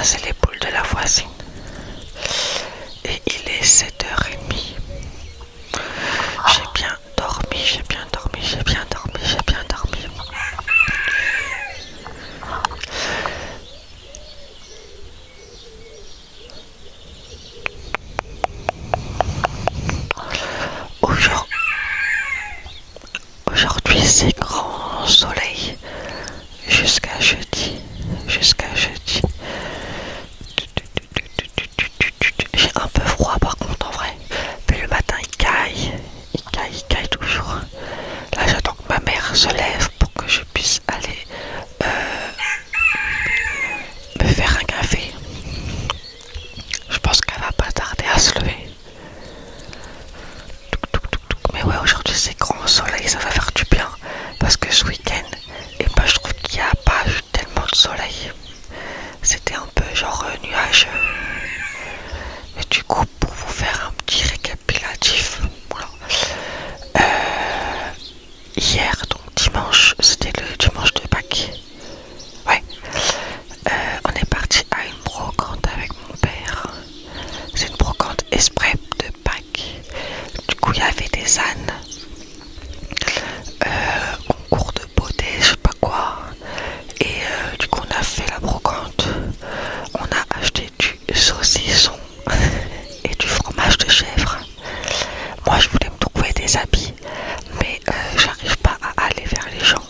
Ça, c'est les poules de la voisine. Et il est 7h30. J'ai bien dormi, j'ai bien dormi, j'ai bien dormi, j'ai bien dormi. Aujourd'hui, c'est grand soleil jusqu'à jeudi. Jusqu'à jeudi. J'ai un peu froid par contre en vrai. Mais le matin il caille toujours. Là j'attends que ma mère se lève pour que je puisse aller me faire un café. Je pense qu'elle va pas tarder à se lever. Mais ouais, aujourd'hui c'est grand soleil, ça va faire du bien. Parce que ce week-end, et ben, je trouve qu'il n'y a pas eu tellement de soleil. C'était un peu genre nuageux. Et du coup, pour vous faire un petit récapitulatif, voilà. Hier, donc dimanche, c'était le dimanche de Pâques. Ouais. On est parti à une brocante avec mon père. C'est une brocante exprès de Pâques. Du coup, il y avait des ânes, concours de beauté, je sais pas quoi. Et du coup, on a fait la brocante. On a acheté du saucisson et du fromage de chèvre. Moi, je voulais me trouver des habits, mais j'arrive pas à aller vers les gens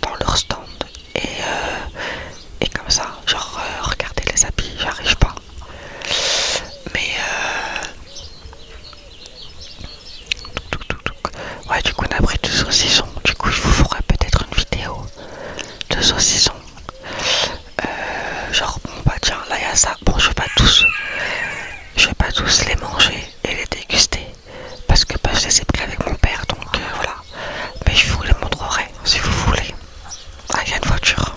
dans leur stand et comme ça, genre regarder les habits, j'arrive pas. Mais ouais, du coup, on a pris du saucisson. Du coup, je vous ferai peut-être une vidéo de saucisson. Genre, bon, bah tiens, là il y a ça. Bon, je vais pas tous les manger et les déguster parce que bah, je les ai pris avec mon père, donc voilà. Mais je vous les montrerai si vous voulez. Ah, il y a une voiture.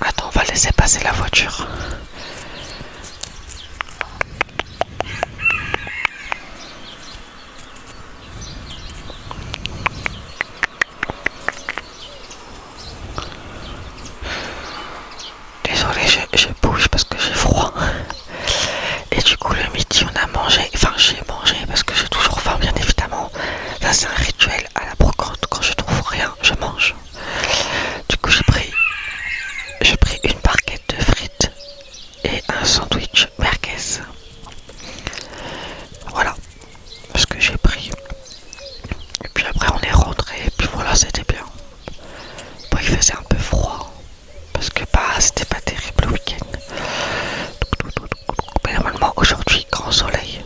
Attends, on va laisser passer la voiture. Désolé, je bouge parce que j'ai froid. Et du coup, le midi, on a mangé. Enfin, j'ai mangé parce que j'ai toujours faim, bien évidemment. Ça, c'est un rituel à la brocante. Quand je trouve rien, je mange. Du coup, j'ai pris une barquette de frites et un sandwich merguez. Voilà ce que j'ai pris. Et puis après, on est rentré. Et puis voilà, c'était bien. Bon, il faisait un peu froid parce que bah, c'était pas terrible le week-end. Mais normalement, aujourd'hui, grand soleil.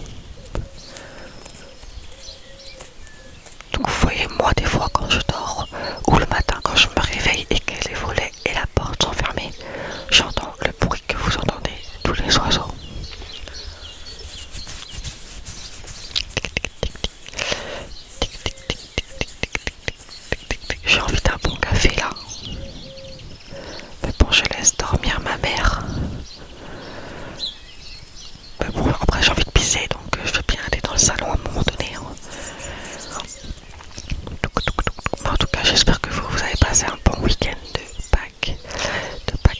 Donc vous voyez, moi des fois quand je dors ou le matin quand je me réveille et que les volets et la porte sont fermés, j'entends le bruit que vous entendez, tous les oiseaux. J'ai envie d'un bon café là. Mais bon, je laisse dormir ma mère. Mais bon, après j'ai envie de pisser, donc je vais bien aller dans le salon à un moment donné. En tout cas, j'espère que vous avez passé un bon week-end de Pâques. De Pâques.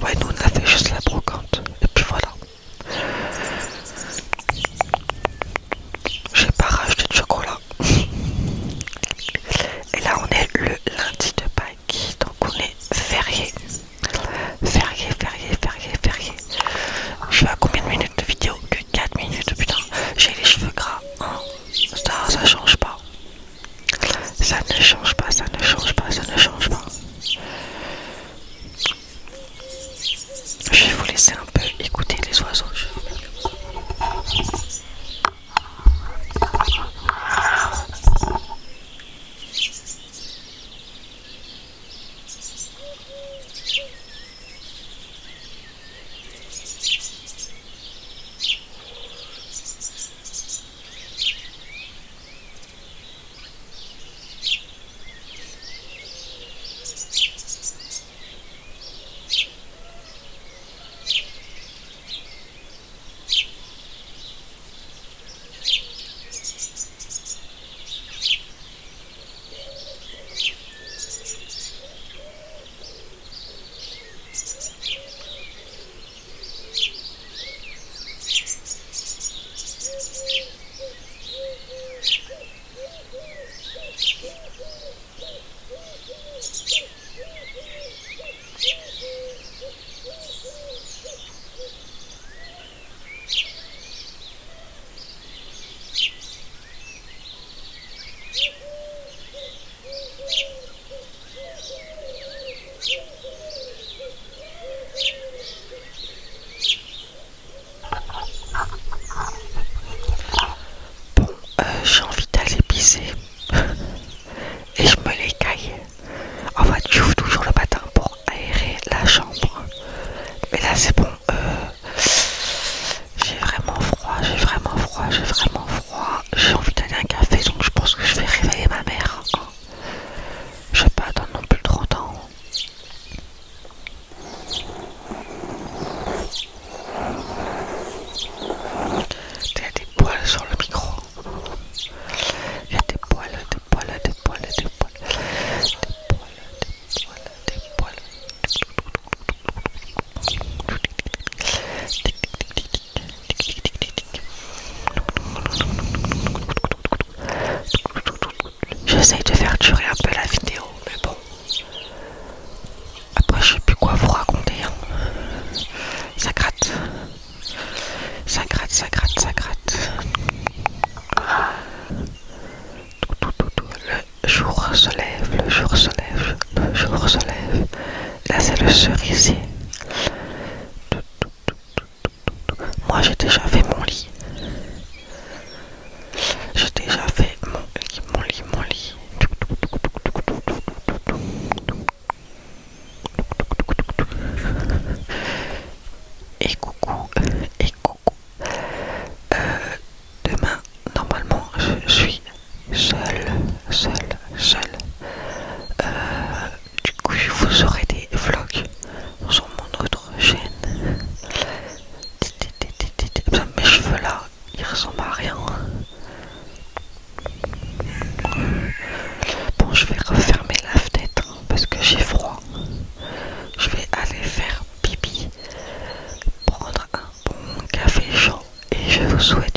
Ouais, nous on a fait juste la brocante. Et j'ai envie d'aller pisser et je me l'écaille. En fait, j'ouvre toujours le matin pour aérer la chambre. Mais là, c'est bon. J'ai vraiment froid, j'ai vraiment froid, j'ai vraiment froid. J'ai envie d'aller à un café, donc je pense que je vais réveiller ma mère. Je vais pas attendre non plus 30 ans. Il y a des poils sur le micro. Il y a des poils, des poils, des poils, des poils. Des poils, j'essaye de faire durer un peu la vidéo, mais bon. Après, je sais plus quoi vous raconter. Hein. Ça gratte. Ça gratte, ça gratte, ça gratte. Le jour se lève, le jour se lève, le jour se lève. Là, c'est le cerisier. Moi, j'ai déjà fait mon lit. J'ai déjà fait mon lit, mon lit. Et coucou, et coucou. Demain, normalement, je suis seule. Du coup, vous aurez des vlogs sur mon autre chaîne. Mes cheveux là, ils ressemblent à rien. Bon, je vais refermer la fenêtre parce que j'ai froid. Je vais aller faire pipi, prendre un bon café chaud et je vous souhaite